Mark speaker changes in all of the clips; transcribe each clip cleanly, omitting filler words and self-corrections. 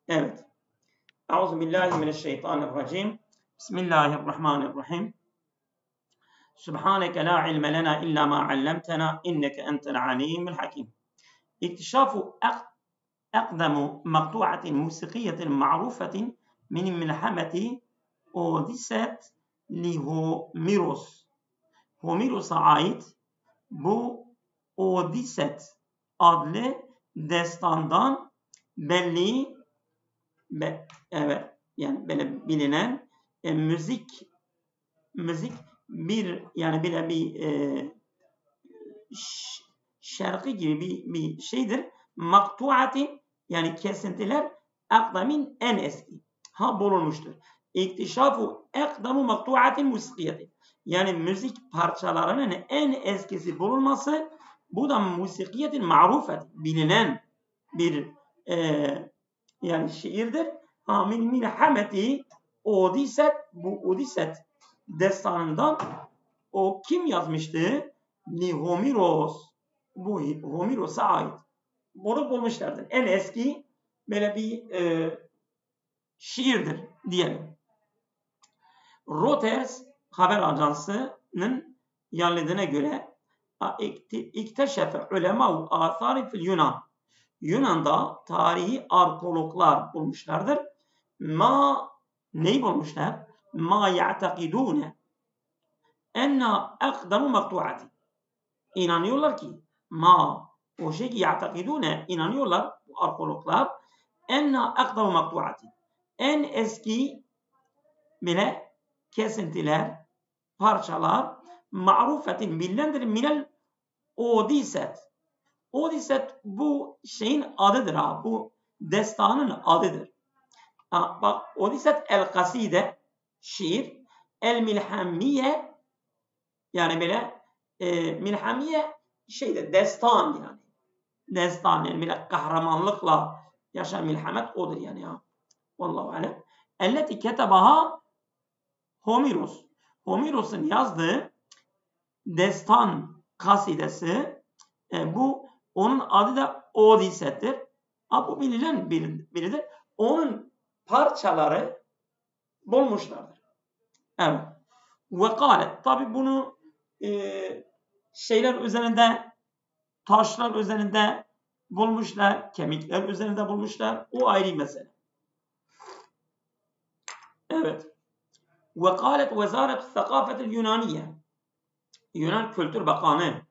Speaker 1: Evet. Euzubillahimineşşeytanirracim. Bismillahirrahmanirrahim. Subhaneke la ilme lena illa ma allamtena inneke entel alimul hakim. İktişafu أقدم مقطوعة موسيقية معروفة من ملحمة أوديسات لهوميروس. Homeros'a ait bu Odiset adlı destandan belli evet yani böyle bilinen müzik bir yani böyle bir şarkı gibi bir şeydir. Maktuatin yani kesintiler akdamin en eski bulunmuştur. İktişafu akdamu maktuatin musikiyeti yani müzik parçalarının en eskisi bulunması bu da musikiyetin marufet bilinen bir yani şiirdir. Min hameti Odiset bu Odiset destanından o kim yazmıştı? Homeros. Bu Homeros'a ait. Bunu bulmuşlardır. En eski böyle bir şiirdir diyelim. Reuters haber ajansının yanıldığına göre ikteşefe ulema athari fil Yunan. Yunan'da tarihi arkeologlar bulmuşlardır. Neyi bulmuşlar? Ma ya'takidune enna akdamu maktuati. İnanıyorlar ki o şey ki ya'takidune inanıyorlar bu arkeologlar enna akdamu maktuati. En eski bile kesintiler, parçalar ma'rufetin bilinendir minel Odiset. Odiset bu şeyin adıdır ha. Bu destanın adıdır. Bak Odiset el-Kaside şiir, el-Milhamiye yani böyle milhamiye şeyde destan yani. Destan yani böyle kahramanlıkla yaşayan milhamet odur yani ya. Vallahu alem. Elleti ketebaha Homeros. Homeros'un yazdığı destan kasidesi bu onun adı da Odiset'tir. Bu bilinen biridir. Onun parçaları bulmuşlardır. Evet. Ve kâlet. Tabi bunu şeyler üzerinde, taşlar üzerinde bulmuşlar, kemikler üzerinde bulmuşlar. O ayrı mesele. Evet. Ve kâlet Vezaret Thakafetil Yunaniye. Yunan Kültür Bakanı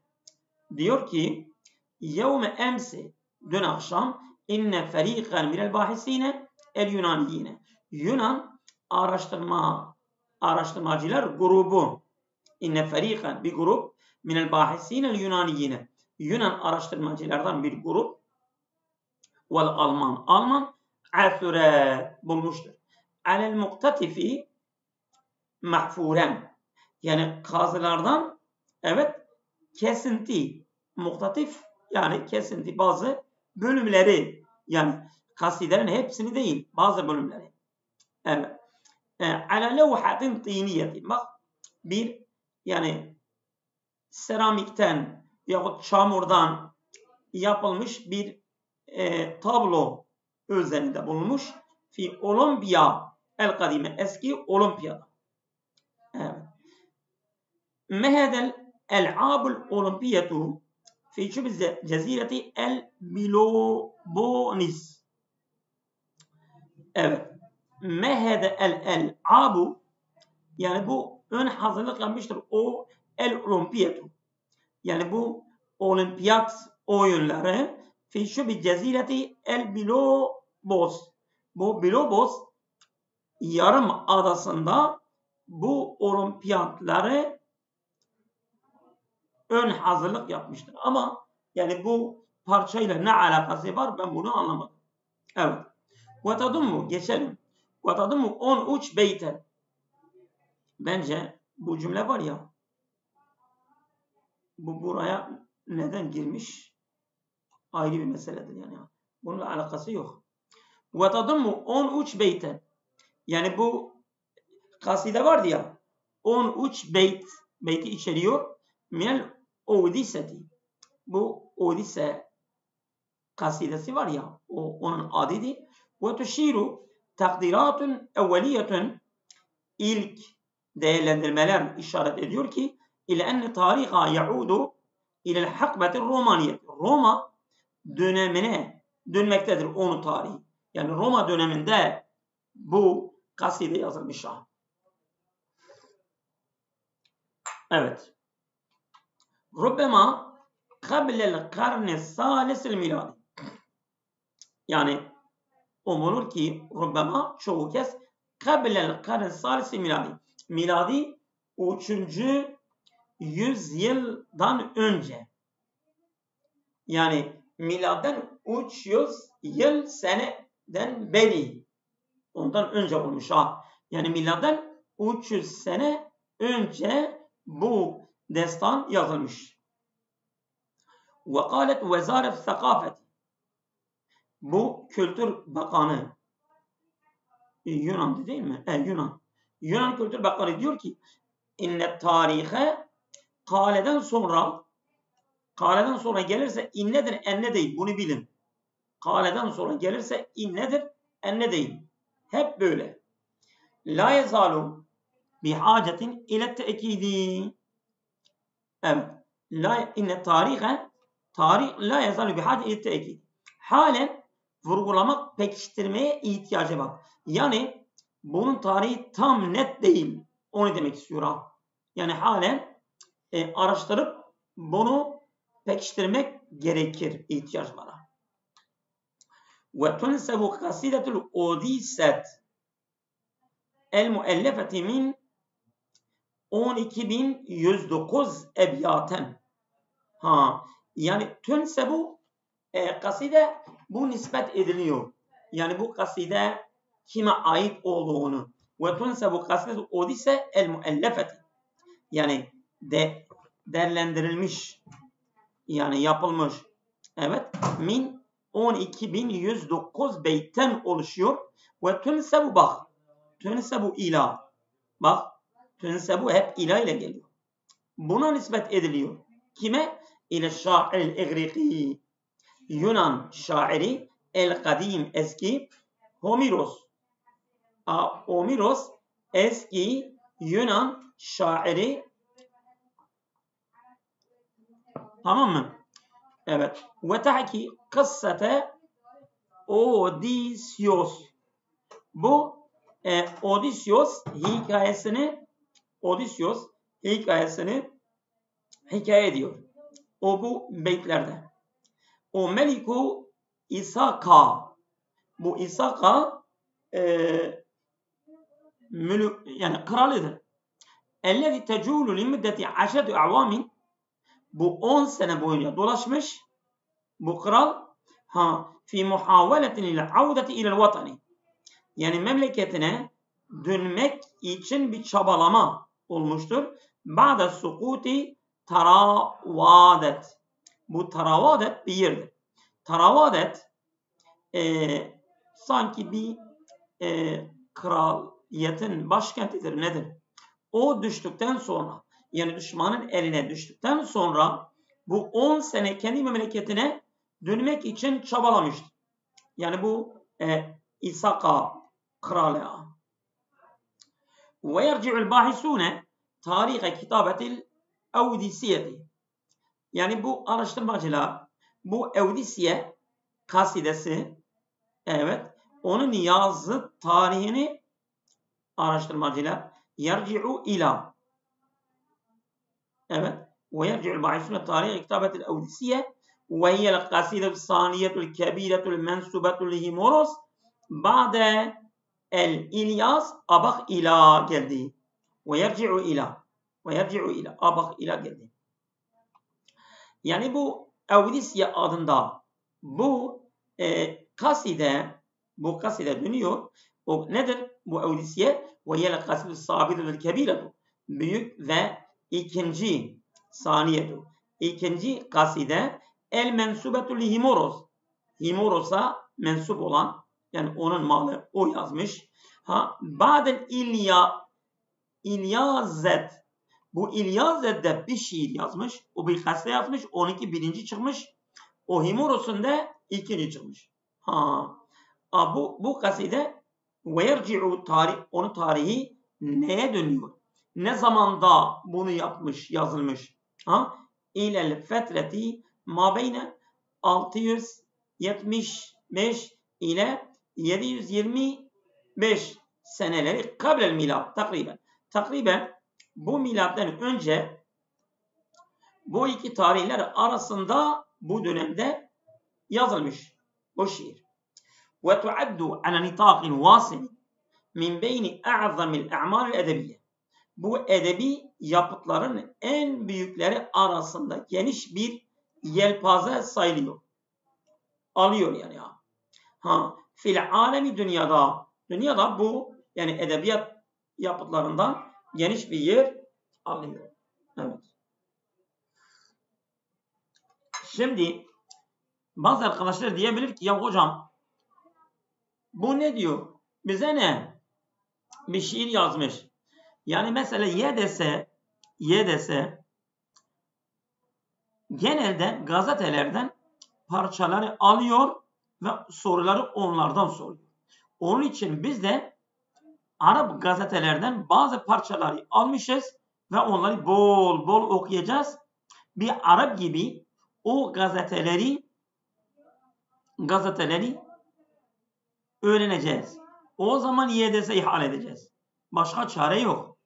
Speaker 1: diyor ki yevme emsi dün akşam inne feriqen minel bahisine el Yunaniyine. Yunan araştırmacılar grubu inne feriqen bir grup minel bahisine el Yunaniyine. Yunan araştırmacılardan bir grup vel Alman asure bulmuştur. Alel muktatifi mahfuren yani kazılardan evet kesinti muktatif yani kesinti bazı bölümleri yani kasidelerin hepsini değil bazı bölümleri. Evet. Ala levhatin tiniyetin bak bir yani seramikten yahut çamurdan yapılmış bir tablo üzerinde bulunmuş fi Olimpiya el kadime eski olimpiyada. Evet. Mehedel el'abul olimpiyatu fi şubz cezireti el Peloponnes. Evet. Mehede el'abu yani bu ön hazırlık yapmıştır. O el olimpiyatu. Yani bu olimpiyat oyunları fi şubz cezireti el Pelopos. Bu Pelopos yarım adasında bu olimpiyatları ön hazırlık yapmıştır. Ama yani bu parçayla ne alakası var ben bunu anlamadım. Evet. Ve tadummu geçelim. Ve tadummu 13 beyten. Bence bu cümle var ya bu buraya neden girmiş ayrı bir meseledir yani. Bununla alakası yok. Ve tadummu 13 beyten. Yani bu kaside vardı ya 13 beyti içeriyor. Minel Odiseti. Bu Odise kasidesi var ya onun adıdır. وتشير takdiratun evveliyetun ilk değerlendirmeler işaret ediyor ki ile enne tariha yaudu ile hakbeti Romaniye. Roma dönemine dönmektedir onun tarihi. Yani Roma döneminde bu kaside yazılmış. Evet. Rubbema kablel karni salisil miladi. Yani umulur ki rubbema çoğu kez kablel karni salisil miladi. Miladi 3. yüzyıldan önce. Yani miladden 300 yıl seneden beri. Ondan önce olmuş ha. Yani miladden 300 sene önce bu destan yazılmış. Ve kâlet vezaret thakâfeti. Bu Kültür Bakanı Yunan'dı değil mi? Yunan. Yunan Kültür Bakanı diyor ki inne tarihe kâleden sonra gelirse innedir enne değil. Bunu bilin. Kâleden sonra gelirse innedir enne değil. Hep böyle. La yezalu bihacetin ile te'kidi. Evet. La inne tarih la yezalu bihacetin ile te'kidi. Halen vurgulamak, pekiştirmeye ihtiyacı var. Yani bunun tarihi tam net değil. Onu demek istiyor ha. Yani halen araştırıp bunu pekiştirmek gerekir, ihtiyaç var. Ve tunsebu kasidetul Odiset el muellefeti min 12.109 ebiyaten. Yani tunsebu kaside bu nispet ediliyor. Yani bu kaside kime ait olduğunu. Ve tunsebu kasidetul Odise el muellefeti. Yani değerlendirilmiş, yani yapılmış. Evet. Min 12.109 beytten oluşuyor. Ve tünsebu bak. Tünsebu ila. Bak. Tünsebu hep ila ile geliyor. Buna nispet ediliyor. Kime? İle şairil igriki. Yunan şairi el kadim eski Homeros. Homeros eski Yunan şairi. Tamam mı? Evet. Ve tahki kıssate Odysseus. Bu Odysseus hikayesini hikaye ediyor. O bu beytlerde. O Meliku İsaka. Bu İsaka yani kralıdır. Ellezî tecûlu li müddeti 10 a'vamin. Bu 10 sene boyunca dolaşmış. Bu kral fi muhaveletin ile avdeti ilel vatani. Yani memleketine dönmek için bir çabalama olmuştur. Ba'da sukuti taravadet. Bu taravadet bir yerdir. Taravadet sanki bir kraliyetin başkentidir. Nedir? O düştükten sonra, yani düşmanın eline düştükten sonra bu 10 sene kendi memleketine dönmek için çabalamıştır. Yani bu İsaka kralı. Ve yerci'ul bahisune tarihe kitabetil Evdisiyeti. Yani bu araştırmacılar bu Evdisiye kasidesi, evet, onun yazı tarihini araştırmacılar yerci'u ila, evet, ve yerci'ul bahisune tarihe kitabetil Evdisiye ve hiyel kasidetul saniyetul kebiretul mensubetul Homeros ba'de el İlyas abak ila geldi. Ve yerci'u ila. Abak ila geldi. Yani bu Evdisiye adında bu kaside dönüyor. O nedir bu Evdisiye? Ve yel kaside sabiretul kebiretu. Büyük ve ikinci saniyetu. İkinci kaside el mensubetul Homeros. Homoros'a mensup olan, yani onun malı, o yazmış. Ba'del İlyazet. Bu İlyazet'de bir şiir yazmış. O bir kaside yazmış. 12 birinci çıkmış. O Homoros'un da ikinci çıkmış. Bu kaside ve yerci'u onun tarihi neye dönüyor? Ne zamanda bunu yapmış, yazılmış? İlel fetreti ma beyne 675 ile 725 seneleri kablel milat takriben. Takriben bu milattan önce bu iki tarihler arasında bu dönemde yazılmış bu şiir. Ve tuaddu ala nitaqin vasin min beyni a'zamil a'mal edebiyye. Bu edebi yapıtların en büyükleri arasında geniş bir yelpaze sayılıyor. Alıyor yani ya. Fil alemi dünyada bu yani edebiyat yapıtlarından geniş bir yer alıyor. Evet. Şimdi bazı arkadaşlar diyebilir ki ya hocam bu ne diyor? Bize ne? Bir şiir yazmış. Yani mesela Y dese genelde gazetelerden parçaları alıyor ve soruları onlardan soruyor. Onun için biz de Arap gazetelerden bazı parçaları almışız ve onları bol bol okuyacağız. Bir Arap gibi o gazeteleri öğreneceğiz. O zaman YDS'yi halledeceğiz. Başka çare yok.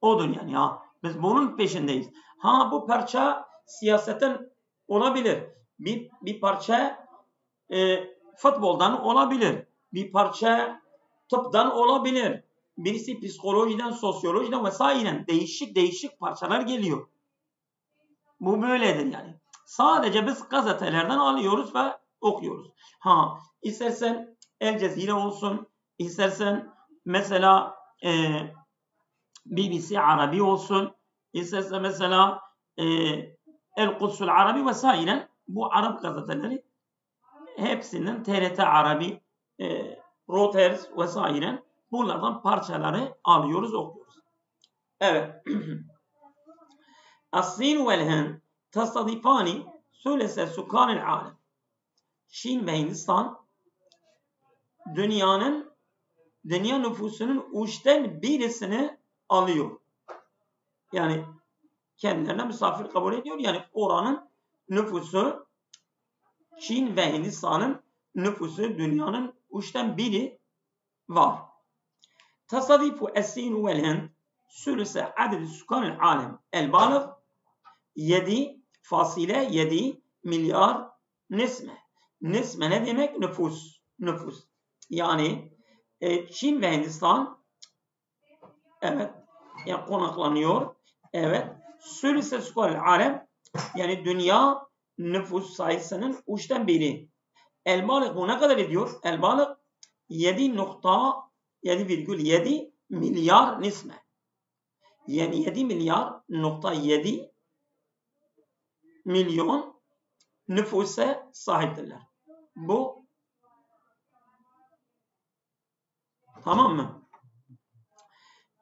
Speaker 1: Odur yani ya. Biz bunun peşindeyiz. Bu parça siyasetten olabilir. Bir parça futboldan olabilir. Bir parça tıptan olabilir. Birisi psikolojiden, sosyolojiden vesaire değişik parçalar geliyor. Bu böyledir yani. Sadece biz gazetelerden alıyoruz ve okuyoruz. İstersen El Cezire olsun, istersen mesela BBC Arabi olsun, istersen mesela El Kudsul Arabi vesaire bu Arap gazeteleri hepsinin TRT Arabi, Reuters vesaire bunlardan parçaları alıyoruz, okuyoruz. Evet. As-Sin vel-Hind tastadifani sülese sukanil alem. Çin ve Hindistan dünya nüfusunun üçten birisini alıyor. Yani kendilerine misafir kabul ediyor. Yani oranın nüfusu Çin ve Hindistan'ın nüfusu dünyanın üçten biri var. Tasadifu es-Sin vel-Hind sülese adedi sukanil alem el-balıg 7,7 milyar nisme. Nisme ne demek? Nüfus. Yani Çin ve Hindistan evet yani konaklanıyor. Evet. Sülüse sukanil alem yani dünya nüfus sayısının üçten biri. El-balıg bu ne kadar ediyor? El-balıg 7,7 milyar nisme. Yani 7,7 milyon nüfusa sahiptirler. Bu tamam mı?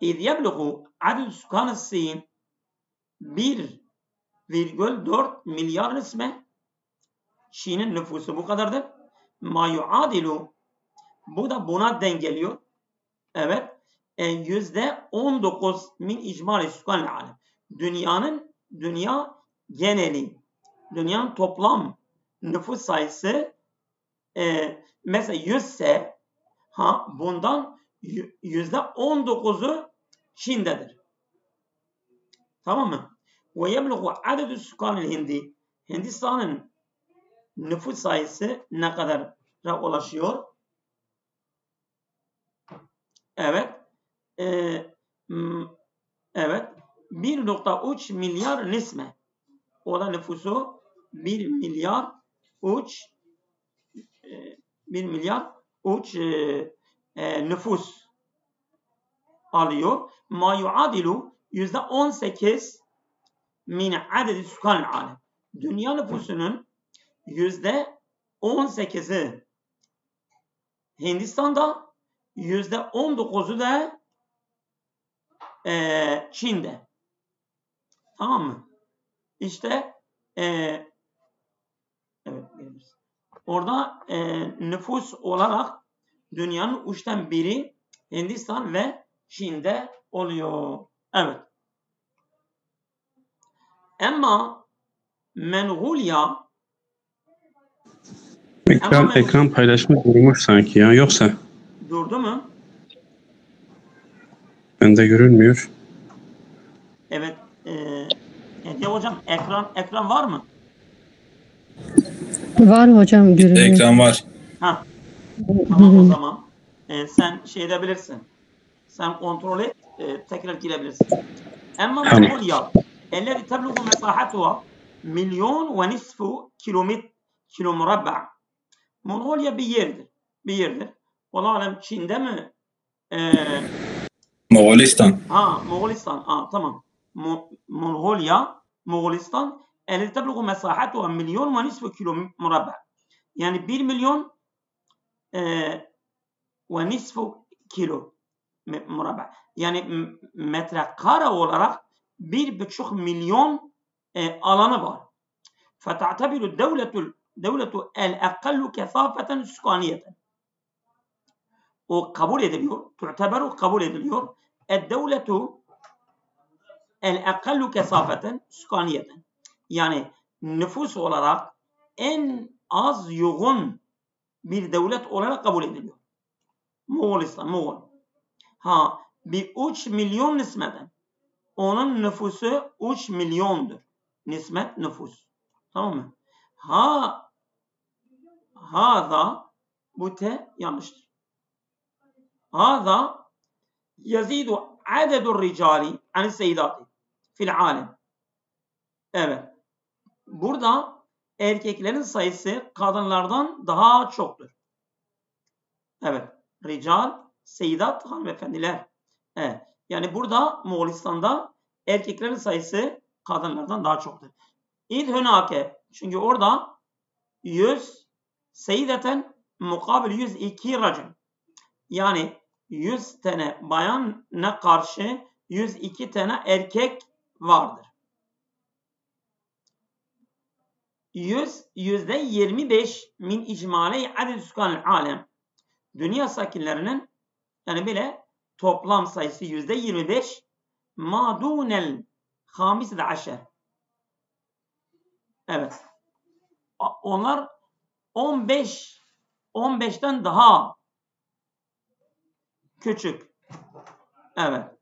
Speaker 1: İz yebluğu aded sukan Sin 1,4 milyar nisme. Çin'in nüfusu bu kadardır. Ma yuadilu bu da buna denk geliyor. Evet. %19 min icmali sukan alem. Dünya geneli, dünyanın toplam nüfus sayısı mesela 100 ise bundan %19'u Çin'dedir. Tamam mı? Ve yebluğu adedü sukanil hindi. Hindistan'ın nüfus sayısı ne kadara ulaşıyor? Evet. Evet. 1,3 milyar nisme. O da nüfusu 1 milyar 3 nüfus alıyor. Ma yuadilu %18 min adedi sukan alem. Dünya nüfusunun %18'i Hindistan'da, %19'u da Çin'de. Tamam mı? İşte evet, Orada nüfus olarak dünyanın 3'ten biri Hindistan ve Çin'de oluyor. Evet. Ama Mongolia
Speaker 2: Ekran paylaşımı durmuş sanki ya. Yoksa
Speaker 1: durdu mu?
Speaker 2: bende görünmüyor.
Speaker 1: Evet. Hediye hocam ekran var mı?
Speaker 3: Var hocam, görünüyor.
Speaker 4: Ekran var.
Speaker 1: Ha. Tamam o zaman. Sen şey edebilirsin. Sen kontrol et. Tekrar girebilirsin. Ama Mongolia الذي تبلغ مساحتها 1,5 مليون كيلو مربع. Mongolia bir yerdir. Wallahu alem Çin'de mi?
Speaker 4: Moğolistan.
Speaker 1: Moğolistan. Tamam. Moğolistan الذي تبلغ مساحتها 1,5 مليون كيلو مربع. Yani 1,5 kilo مربع. Yani metrekare olarak 1,5 milyon alanı var. فَتَعْتَبِرُ الدَّوْلَةُ الْاَقَلُّ كَثَافَةً سُكَانِيَةً. O kabul ediliyor. تُعْتَبَرُ kabul ediliyor. الدَّوْلَةُ الْاَقَلُّ كَثَافَةً سُكَانِيَةً. Yani nüfus olarak en az yoğun bir devlet olarak kabul ediliyor. Moğol. Bir 3 milyon nismeten. Onun nüfusu 3 milyondur. Nismet nüfus. Tamam mı? Hâzâ bu te yanlıştır. Hâzâ yazidu adedur ricali anis seyyidâti fil alem. Evet. Burada erkeklerin sayısı kadınlardan daha çoktur. Evet. Rical, seyyidat, hanımefendiler. Evet. Yani burada Moğolistan'da erkeklerin sayısı kadınlardan daha çoktur. İd hünake. Çünkü orada 100 seyyideten mukabil 102 racim. Yani 100 tane bayana karşı 102 tane erkek vardır. %25 min icmali aded sükanil alem. Dünya sakinlerinin yani bile toplam sayısı %25 madunel hamisede aşer. Evet. Onlar 15'ten daha küçük. Evet.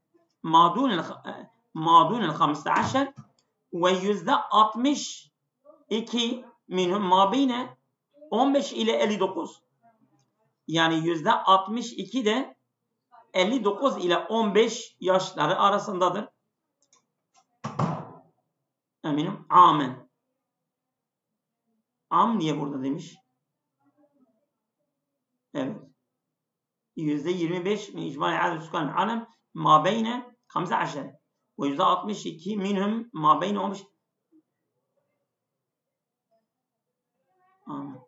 Speaker 1: Madunel hamisede aşer ve %62 minhum mabine 15 ile 59. Yani %62 de 59 ile 15 yaşları arasındadır. Eminim. Amen. Am niye burada demiş? Evet. %25 min icmai aded sükan alem ma beyne 15 ve %62 minhum ma beyne 15. Amen.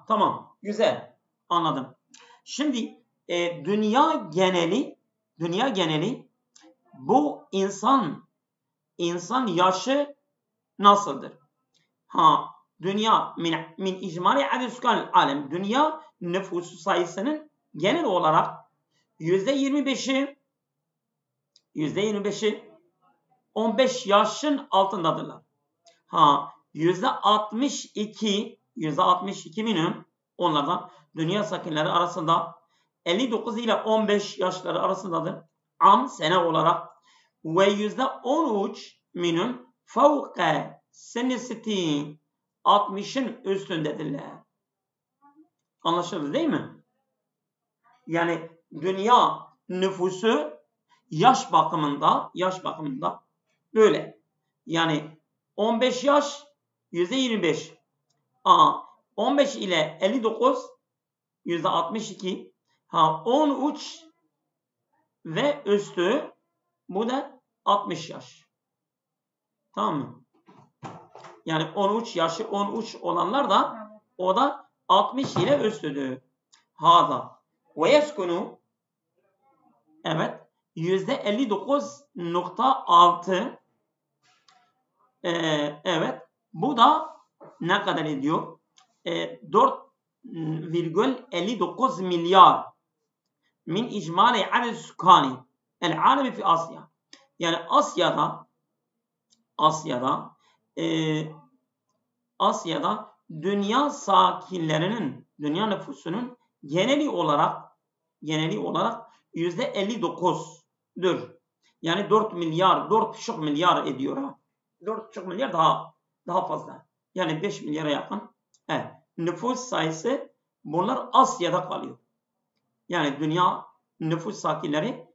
Speaker 1: Tamam. Güzel. Anladım. Şimdi dünya geneli bu insan yaşı nasıldır? Dünya min icmali aded sükan alem. Dünya nüfusu sayısının genel olarak %25'i 15 yaşın altındadırlar. %62 minimum onlardan dünya sakinleri arasında 59 ile 15 yaşları arasındadır. Sene olarak ve %13 minimum fevke senesitin 60'ın üstündedirler. Anlaşıldı değil mi? Yani dünya nüfusu yaş bakımında böyle. Yani 15 yaş %25. 15 ile 59 %62. 13 ve üstü bu da 60 yaş. Tamam mı? Yani 13 olanlar da o da 60 ile üstüdür. Ve yeskunu evet %59.6 evet bu da ne kadar ediyor? 4,59 milyar min icmali aded sukani el alemi fi Asya. Yani Asya'da dünya sakinlerinin, dünya nüfusunun geneli olarak %59'dur. Yani 4 milyar, 4,5 milyar ediyor ha. 4,5 milyar daha fazla. Yani 5 milyara yakın. Evet. Nüfus sayısı bunlar Asya'da kalıyor. Yani dünya nüfus sakinleri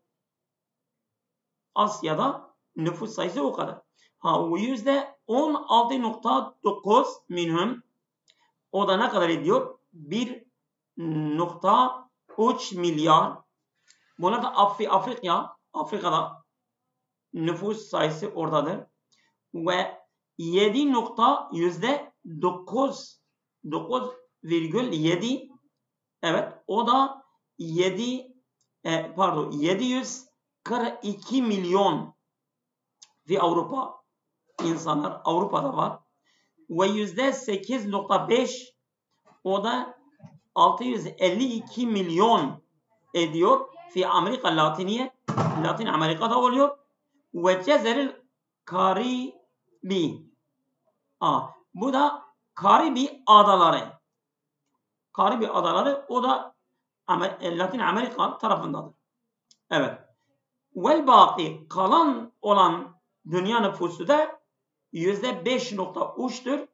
Speaker 1: Asya'da nüfus sayısı o kadar. O %16,9 minhum, o da ne kadar ediyor? 1,3 milyar. Bunlar da Afrika'da nüfus sayısı oradadır. Ve %9,7, evet, o da 742 milyon ve Avrupa insanlar Avrupa'da var. Ve %8,5, o da 652 milyon ediyor. Fi Amerika Latin Amerika'da oluyor. Ve Cezeril Karibi. Bu da Karibi adaları. O da Latin Amerika tarafındadır. Evet. Vel baki, kalan olan dünya nüfusu da %5,3'tür.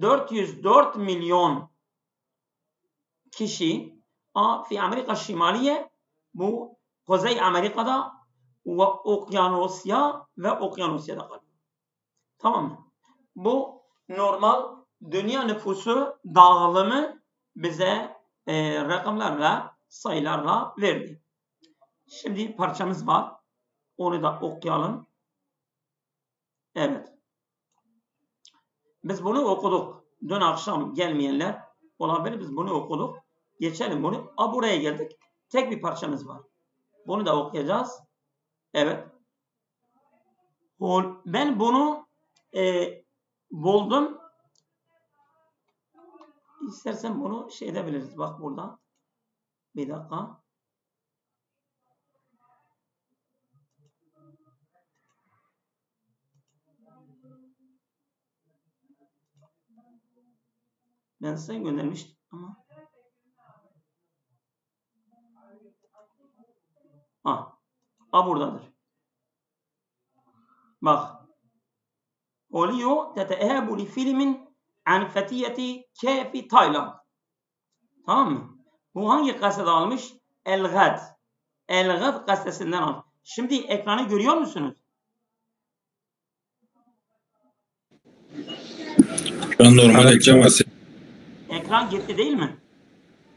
Speaker 1: 404 milyon kişi fi Amerika Şimaliye, bu Kuzey Amerika'da ve Okyanusya'da kalıyor. Tamam mı? Bu normal dünya nüfusu dağılımı bize rakamlarla, sayılarla verdi. Şimdi parçamız var. Onu da okuyalım. Evet. Biz bunu okuduk. Dün akşam gelmeyenler olabilir. Biz bunu okuduk. Geçelim bunu. Buraya geldik. Tek bir parçamız var. Bunu da okuyacağız. Evet. Ben bunu buldum. İstersen bunu şey edebiliriz. Bak burada. Bir dakika. Ben size göndermiştim ama buradadır. Bak. Oluyor teteebu li filmin an fetiyeti kefi Tayland. Tamam mı? Bu hangi gazetede almış? El-Gad. El-Gad gazetesinden almış. Şimdi ekranı görüyor musunuz?
Speaker 3: Şu an normal ekran var.
Speaker 1: Ekran gitti değil mi?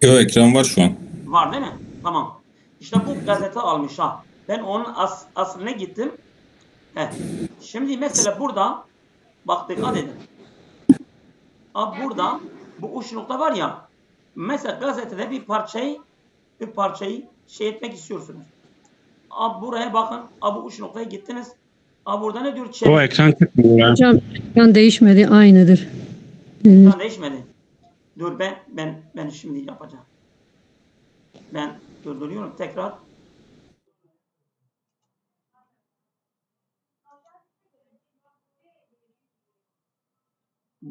Speaker 3: Yok, ekran var şu an.
Speaker 1: Var değil mi? Tamam. İşte bu gazete almış ha. Ben onun aslına gittim. Şimdi mesela burada bak dikkat edin. Burada bu uç nokta var ya. Mesela gazetede bir parçayı şey etmek istiyorsunuz. Buraya bakın. Bu uç noktaya gittiniz. Burada ne diyor?
Speaker 2: O ekran çıkmıyor.
Speaker 4: Hocam ekran değişmedi, aynıdır.
Speaker 1: Ekran değişmedi. Dur ben şimdi yapacağım. Ben durduruyorum tekrar.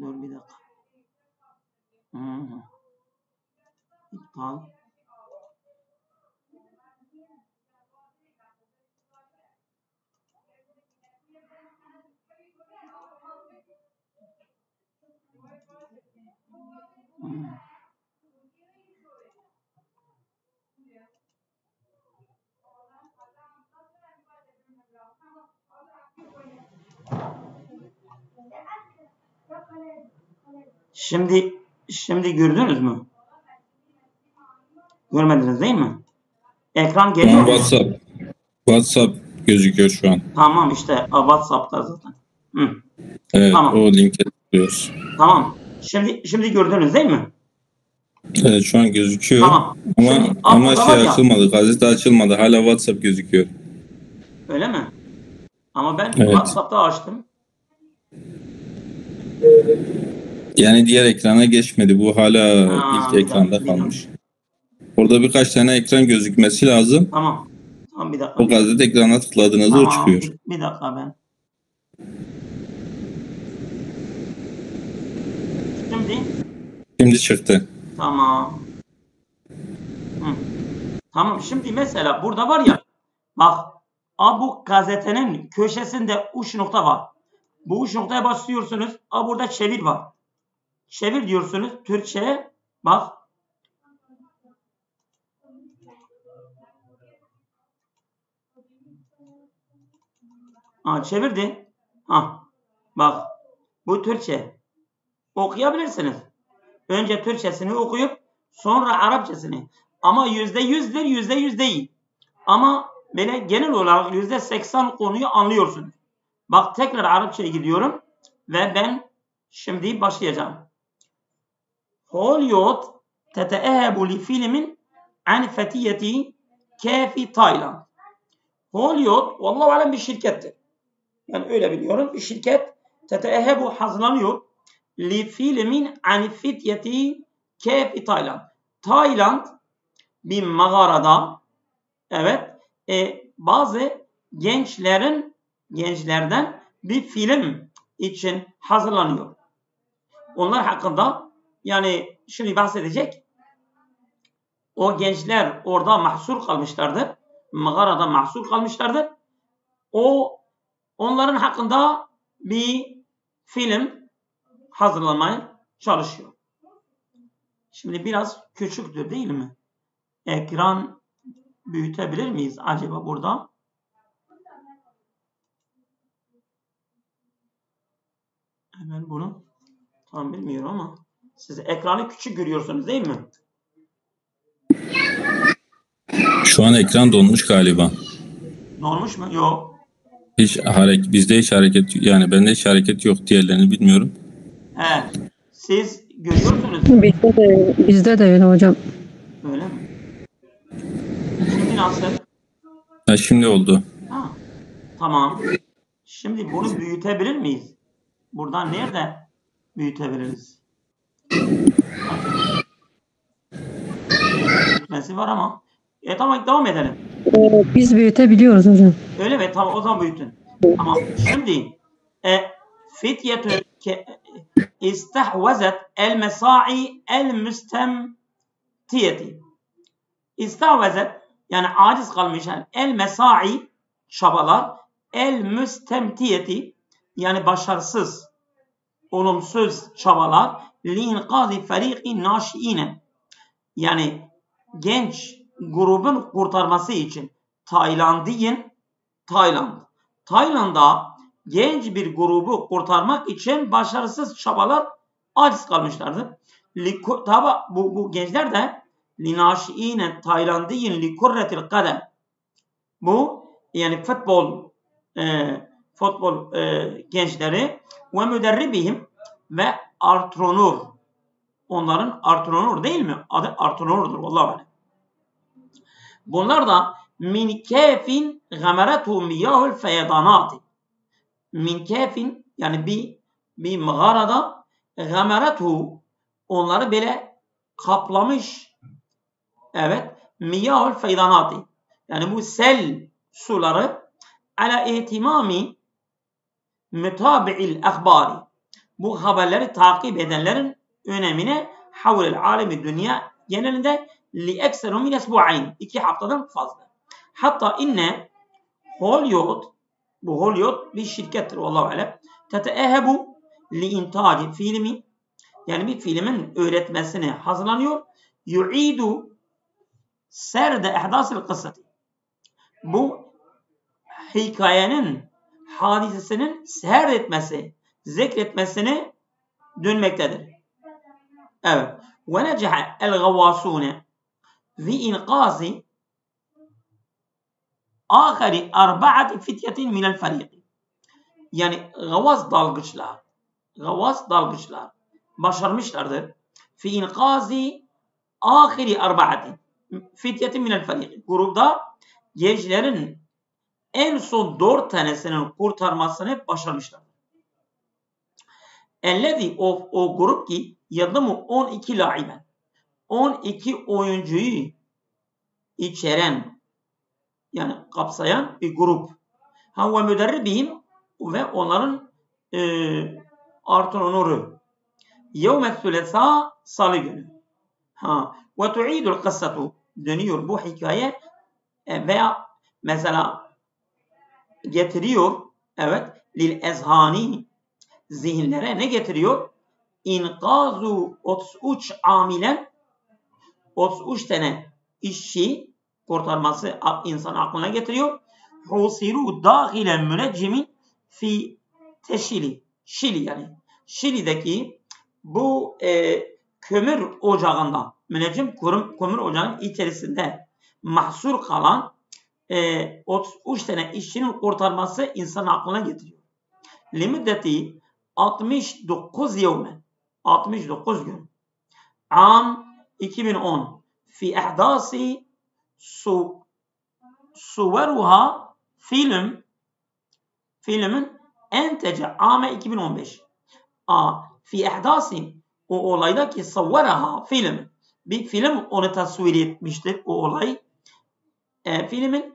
Speaker 1: Dur bir dakika. İptal. Şimdi gördünüz mü? Görmediniz değil mi? Ekran geliyor mu?
Speaker 3: WhatsApp gözüküyor şu an.
Speaker 1: Tamam işte WhatsApp'ta zaten.
Speaker 3: Evet,
Speaker 1: tamam.
Speaker 3: O linke tıklıyoruz.
Speaker 1: Tamam. Şimdi gördünüz değil mi?
Speaker 3: Evet, şu an gözüküyor.
Speaker 1: Tamam.
Speaker 3: Ama açılmadı. Gazete açılmadı. Hala WhatsApp gözüküyor.
Speaker 1: Öyle mi? Ama ben
Speaker 3: Evet.
Speaker 1: WhatsApp'ta açtım.
Speaker 3: Yani diğer ekrana geçmedi. Bu hala ilk
Speaker 1: bir
Speaker 3: ekranda
Speaker 1: dakika.
Speaker 3: kalmış. Orada birkaç tane ekran gözükmesi lazım.
Speaker 1: Tamam. Tamam bir dakika.
Speaker 3: O gazete ekrana tıkladığınızda o
Speaker 1: Tamam.
Speaker 3: çıkıyor.
Speaker 1: Bir dakika ben.
Speaker 3: Şimdi çıktı.
Speaker 1: Tamam. Tamam. Şimdi mesela burada var ya. Bak. Bu gazetenin köşesinde uç nokta var. Bu uç noktaya basıyorsunuz. Burada çevir var. Çevir diyorsunuz. Türkçe'ye bak. Çevirdi. Bak. Bu Türkçe. Okuyabilirsiniz. Önce Türkçesini okuyup sonra Arapçasını. Ama %100'dir, %100 değil. Ama böyle genel olarak %80 konuyu anlıyorsunuz. Bak tekrar Arapçaya gidiyorum ve ben şimdi başlayacağım. Hollywood teteehebu li filmin an fetiyeti kefi Tayland. Hollywood vallahi alem bir şirkettir. Yani öyle biliyorum. Bir şirket teteehebu hazırlanıyor. Li filmin an fetiyeti kefi Tayland. Tayland bir mağarada bazı gençlerden bir film için hazırlanıyor. Onlar hakkında yani şimdi bahsedecek. O gençler orada mahsur kalmışlardır. Mağarada mahsur kalmışlardır. Onların hakkında bir film hazırlamaya çalışıyor. Şimdi biraz küçüktür değil mi? Ekran büyütebilir miyiz acaba burada? Hemen bunu tam bilmiyorum ama siz ekranı küçük görüyorsunuz değil mi?
Speaker 3: Şu an ekran donmuş galiba.
Speaker 1: Donmuş mu? Yok.
Speaker 3: Bizde hiç hareket, yani bende hiç hareket yok. Diğerlerini bilmiyorum.
Speaker 1: Siz görüyorsunuz.
Speaker 4: Bizde de öyle hocam.
Speaker 1: Öyle mi? Şimdi nasıl?
Speaker 3: Şimdi oldu.
Speaker 1: Tamam. Şimdi bunu büyütebilir miyiz? Buradan nerede büyütebiliriz? Büyütmesi var ama. Tamam devam edelim.
Speaker 4: Biz büyütebiliyoruz hocam.
Speaker 1: Öyle mi? Tamam o zaman büyütün. Tamam. Şimdi fityetü istahvezet el mesai el müstemtiyeti. İstahvezet yani aciz kalmış el mesai çabalar el müstemtiyeti yani başarısız olumsuz çabalar li'inqazi feriqi naşiine yani genç grubun kurtarması için Tayland'da genç bir grubu kurtarmak için başarısız çabalar aciz kalmışlardı. Tabi bu gençler de linaşiine Taylandiyin li kurretil kadem. Bu yani futbol gençleri ve müderribihim ve antrenör. Onların antrenör değil mi? Adı antrenördür vallahi. Bunlar da min kefin gameretu miyahul feyedanati. Min kefin yani bir mağarada gameretu onları böyle kaplamış. Miyahul feyedanati. Yani bu sel suları ala ihtimami mütabi'il ahbari. Bu haberleri takip edenlerin önemine havlel alemi dünya genelinde li ekseru min esbu'ayn 2 haftadan fazla. Hatta inne Hollywood bu Hollywood bir şirkettir vallahu alem. Teteehebu li intaci filmi yani bir filmin üretmesine hazırlanıyor. Yu'idu serde ehdasil kıssati. Bu hikayenin hadisesinin seyretmesi, zikretmesini dönmektedir. Evet. Ve necaha el-gavvasune fi inqazi ahari arba'ati fityetin minel fariqi. Yani gavaz dalgıçlar başarmışlardır. Fi inqazi ahiri arba'ati fityetin minel fariqi. Grupta gençlerin en son 4 tanesinin kurtarmasını başarmışlardır. Ellezî o grup ki yadımı 12 laiben. 12 oyuncuyu içeren yani kapsayan bir grup. Ve müderribihim ve onların antrenörü. Yevmet sülesa salı günü. Ve tu'idul kıssatu dönüyor bu hikaye veya mesela getiriyor evet lil ezhani zihinlere ne getiriyor? İnkazu 33 amilen 33 tane işçi kurtarması insan aklına getiriyor. Husiru dahilen müneccimin fi teşili. Şili yani. Şili'deki bu kömür ocağında müneccim kömür ocağının içerisinde mahsur kalan 33 tane işçinin kurtarması insan aklına getiriyor. Limüddeti 69 yevmen 69 gün. Am 2010 fi ihdasi suveruha filmin entece ame 2015. Fi ihdasi o olaydaki savveraha bir film onu tasvir etmiştir o olay. Filmin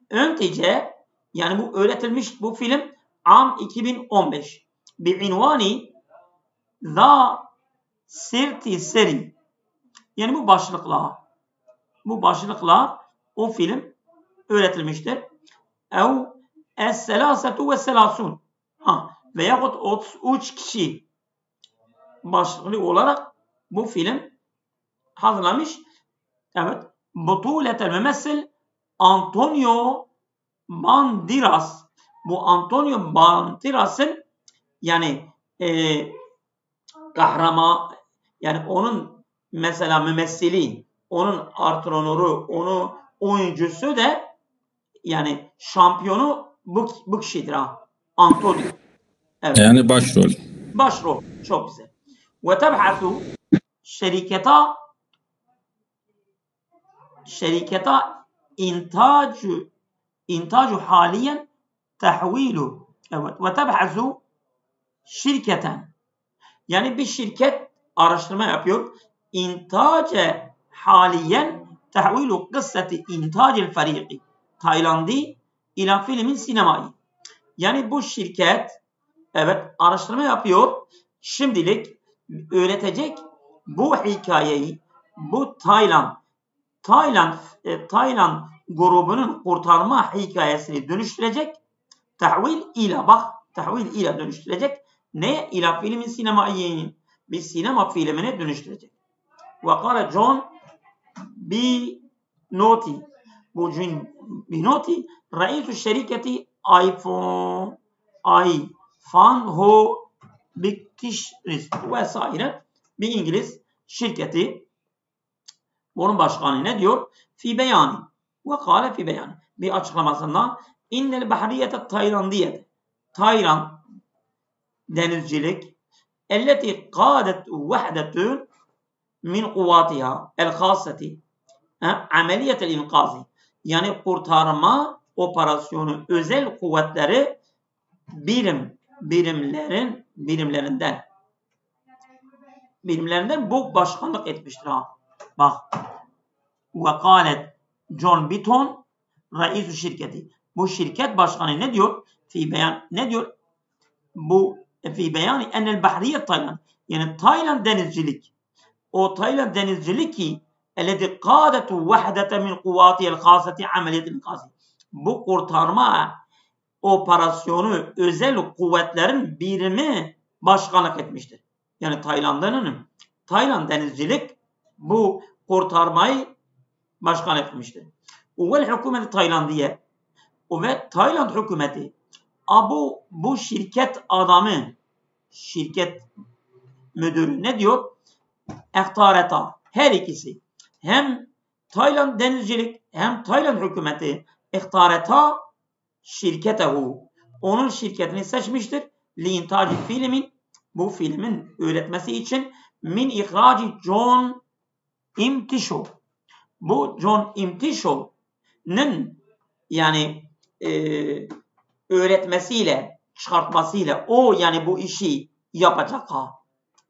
Speaker 1: öntece yani bu öğretilmiş bu film am 2015 bi'invani za sirti seri yani bu başlıkla o film öğretilmiştir. Ev es-selasetu ve selasun veyahut 33 kişi başlıklı olarak bu film hazırlamış. Evet. Butuletel mümessil Antonio Banderas. Bu Antonio Banderas'ın yani kahraman yani onun mesela mümessili, onun antrenörü, onun oyuncusu da yani şampiyonu bu kişidir ha. Antonio. Evet.
Speaker 3: Yani başrol.
Speaker 1: Başrol. Çok güzel. Ve tebhasu şirketa intacu haliyen tahvilu. Evet. Ve tebhasu şirketen. Yani bir şirket araştırma yapıyor. İntace haliyen tahvilu kıssati intacil fariki. Taylandî ila filmin sinemayı. Yani bu şirket evet araştırma yapıyor. Şimdilik öğretecek bu hikayeyi bu Tayland grubunun kurtarma hikayesini dönüştürecek. Tahvil ile dönüştürecek. Ne? İla filmin sinemayı bir sinema filmine dönüştürecek. Ve kâle John Binoti bu John Binoti reisü şirketi iPhone Ho Bictişris vesaire bir İngiliz şirketi bunun başkanı ne diyor? Fi beyani ve kâle fi beyani bir açıklamasında innel bahriyete Taylandiyete Tayland denizcilik elleti kâdet vahdetün min kuvvatiha el khâseti ameliyetel inkazi yani kurtarma operasyonu özel kuvvetleri birimlerinden bu başkanlık etmiştir ha. Bak. Vekalet John Bitton reisü şirketi. Bu şirket başkanı ne diyor? Ne diyor? Bu fi beyani enel bahriyet Tayland. Yani Tayland denizcilik. O Tayland denizcilik ki elleti kâdetu vahdete min kuvvatiyel khâseti ameliyetil inkazi. Bu kurtarma operasyonu özel kuvvetlerin birimi başkanlık etmiştir. Yani Tayland denizcilik bu kurtarmayı başkan etmiştir. Ve hükümeti Taylandiye ve Tayland hükümeti bu şirket adamı şirket müdürü ne diyor? Ehtareta her ikisi hem Tayland denizcilik hem Tayland hükümeti ehtareta şirketehu onun şirketini seçmiştir. Liintacı filmin bu filmin üretmesi için min ihracı John İmtişo. Bu John İmtişo'nun yani öğretmesiyle, çıkartmasıyla o yani bu işi yapacak ha.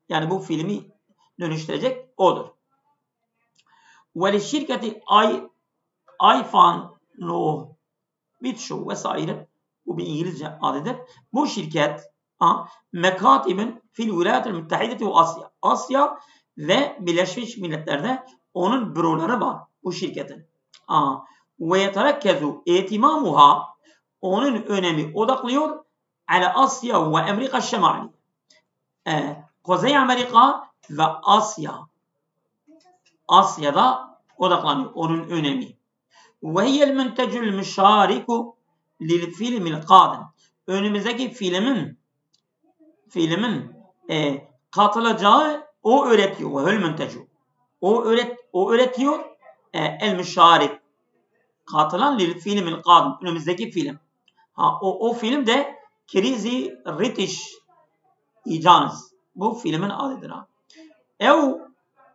Speaker 1: Yani bu filmi dönüştürecek odur. Ve şirketi iFano Bitshow vesaire, bu bir İngilizce adıdır. Bu şirket mekatibin fil Vilayetül Müttehideti ve Asya. Asya ve Birleşmiş Milletler'de onun büroları var bu şirketin. Ve yeterekkezu itimamuha, onun önemi odaklıyor ala Asya ve Amerika Şemali. Kuzey Amerika ve Asya. Asya'da odaklanıyor onun önemi. Ve hiyel müntecül müşariku lil filmil kadim. Önümüzdeki filmin katılacağı o öğretiyor. Ve hiyel müntecü. O öğretiyor el müşarik. Katılan lil filmil kadim. Önümüzdeki film. O film de Crazy Rich Asians. Bu filmin adıdır.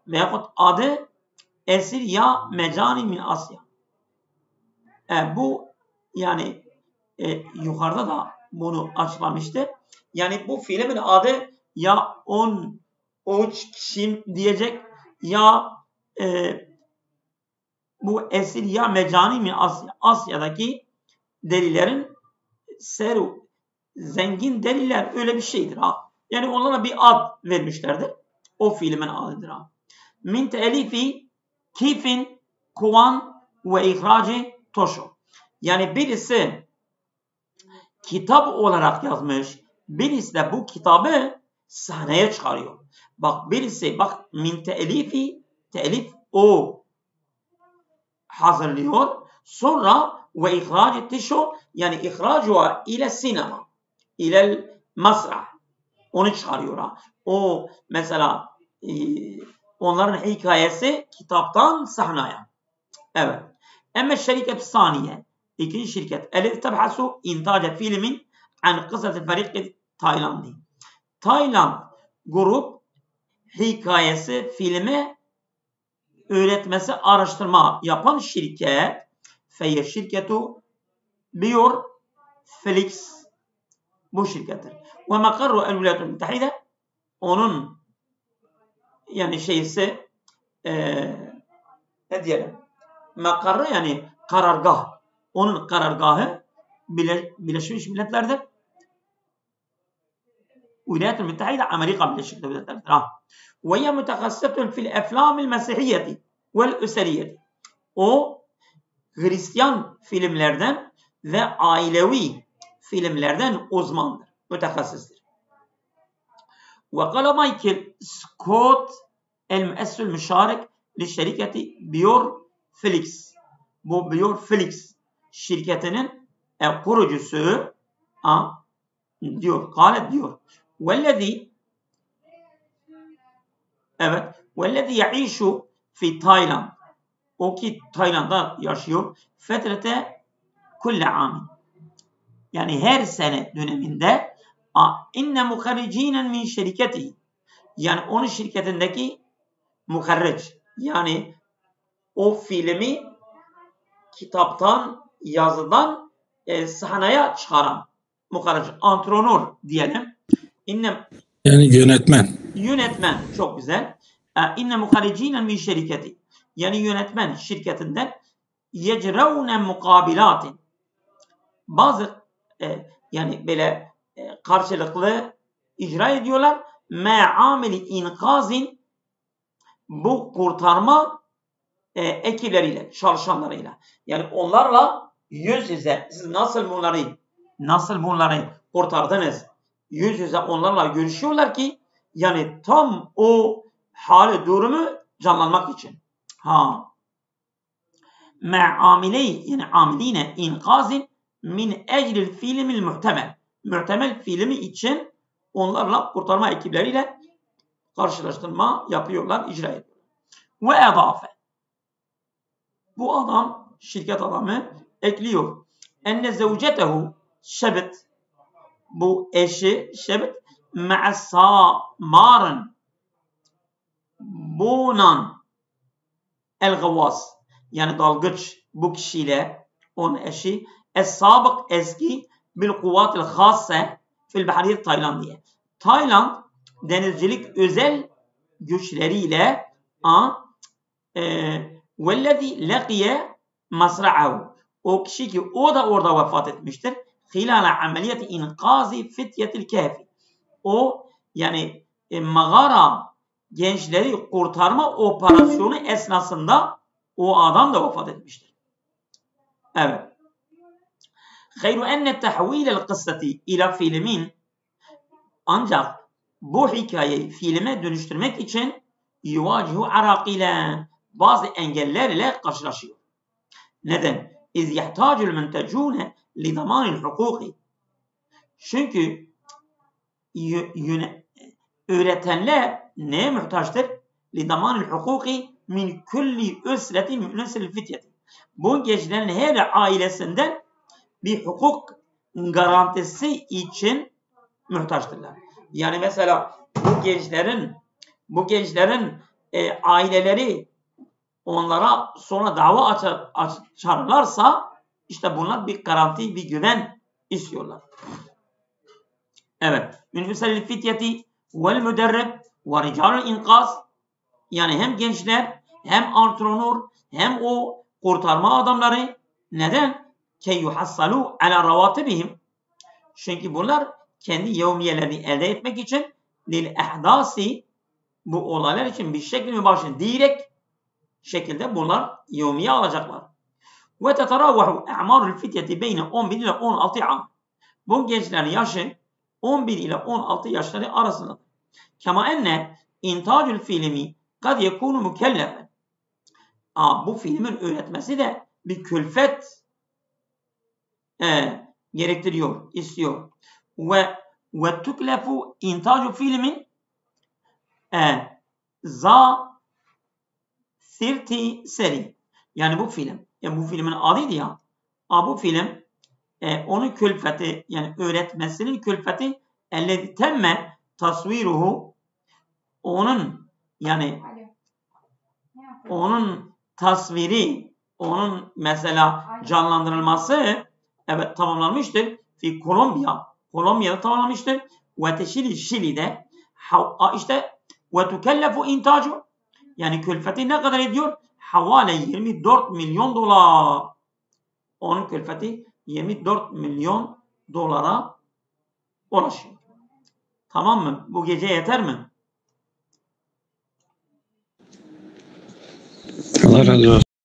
Speaker 1: Veyahut adı Esir ya Mecani min Asya. Bu yani yukarıda da bunu açıklamıştı. Yani bu filmin adı ya 13 kişi diyecek ya bu Esir ya Mecani min Asya. Asya'daki delilerin zengin deliler, öyle bir şeydir. Yani onlara bir ad vermişlerdir. O filmin adıdır. Min teelifi Kifin Kuvan ve İhraci Toşo. Yani birisi kitap olarak yazmış, birisi de bu kitabı sahneye çıkarıyor. Birisi min teelifi, telif o hazırlıyor. Sonra ve İhraci Toşo, yani ihracu ile sinema, ile masrah, onu çıkarıyor. O mesela onların hikayesi kitaptan sahneye. Evet. Ama şirket saniye, ikinci şirket elif tebhasu intac filmin an kıssat ferik Tayland'i. Tayland grup hikayesi filmi öğretmesi, araştırma yapan şirket feye şirketu Bior Felix, bu şirkettir. Ve makarru el Vilayetül Müttehide, onun yani şeysi ne diyelim, makarı yani karargah. Onun karargahı Birleşmiş Milletler'dir. Vilayetül Müttehide Amerika Birleşik Devletleri'dir. Ve hiye mütehassisatun fil eflamil mesihiyeti vel üseriyeti. O Hristiyan filmlerden ve ailevi filmlerden uzmandır, mütehassistir. Ve kala Michael Scott el-müessül müşarek li şirketi Bior Felix. Bu Bior Felix şirketinin kurucusu diyor, kâlet diyor. Vellezî yaîşu fi Tayland. O ki Tayland'da yaşıyor. Fetrete kulle amin. Yani her sene döneminde inne muharricinen min şirketi. Yani onun şirketindeki muharric, yani o filmi kitaptan, yazıdan sahneye çıkaran muharric, antrenör diyelim.
Speaker 3: Yani yönetmen.
Speaker 1: Yönetmen, çok güzel. İnne muharricinen min şirketi. Yani yönetmen şirketinden yecraune mukabilatin. Bazı yani böyle karşılıklı icra ediyorlar. Me'ameli inkazin, bu kurtarma ekipleriyle, çalışanlarıyla. Yani onlarla yüz yüze, siz nasıl bunları kurtardınız? Yüz yüze onlarla görüşüyorlar ki yani tam o hali, durumu canlanmak için. Me'amiley, yani amiline inkazin min ecril filmil muhtemel. Muhtemel filmi için onlarla kurtarma ekipleriyle karşılaştırma yapıyorlar, icra ediyorlar. Ve edafe. Bu adam, şirket adamı ekliyor. Enne zevcetehu şebet. Bu eşi şebet ma'samarın bunan el-gavvas. Yani dalgıç, bu kişiyle, onun eşi es-sabık, eski bil kuvatil khassa fil bahriyet Taylandiye. Tayland denizcilik özel güçleriyle vellezî leqiye masra'ahu. O kişi ki o da orada vefat etmiştir. Hilâle ameliyeti inkâzi fityetil kehfi. O yani mağara gençleri kurtarma operasyonu esnasında o adam da vefat etmiştir. Evet. Hayru enne tehvilel kıssati ila filmin, ancak bu hikayeyi filme dönüştürmek için yuvacihu arakile, bazı engellerle karşılaşıyor. Neden? İz yahtacul muntecune li zamanil hukuki. Çünkü öğretenler neye muhtaçtır? Li zamanil hukuki min kulli üsreti min üsril fityeti. Bu gençlerin her ailesinden bir hukuk garantisi için muhtaçtırlar. Yani mesela bu gençlerin aileleri onlara sonra dava açarlarsa işte bunlar bir garanti, bir güven istiyorlar. Evet. Min üsril fityeti vel müderrib ve ricalul inkaz, yani hem gençler hem antrenör hem o kurtarma adamları. Neden? Ke yuhassalu ala ravatibihim. Çünkü bunlar kendi yevmiyelerini elde etmek için lil ehdasi, bu olaylar için bir şekilde mübaşir direkt şekilde bunlar yevmiye alacaklar. Ve teteravvahu a'marul fityeti beyne 11 ile 16 am. Bu gençlerin yaşı 11 ile 16 yaşları arasında. Kema enne intacul filmi kad yekunu mükellefen. Bu filmin üretmesi de bir külfet gerektiriyor, istiyor. Ve tuklefu intacu filmin za sirti seri. Yani bu film, bu filmin adıydı ya. Bu film onun külfeti, yani öğretmesinin külfeti ellezî temme tasviruhu, onun yani onun tasviri, onun mesela canlandırılması evet tamamlanmıştır. Fi Kolombiya'da tamamlanmıştır. Ve teşili Şili'de işte ve tukellefu intacu, yani külfeti ne kadar ediyor? Havale 24 milyon dolar. Onun külfeti 24 milyon dolara ulaşıyor. Tamam mı? Bu gece yeter mi?
Speaker 2: Allah razı olsun.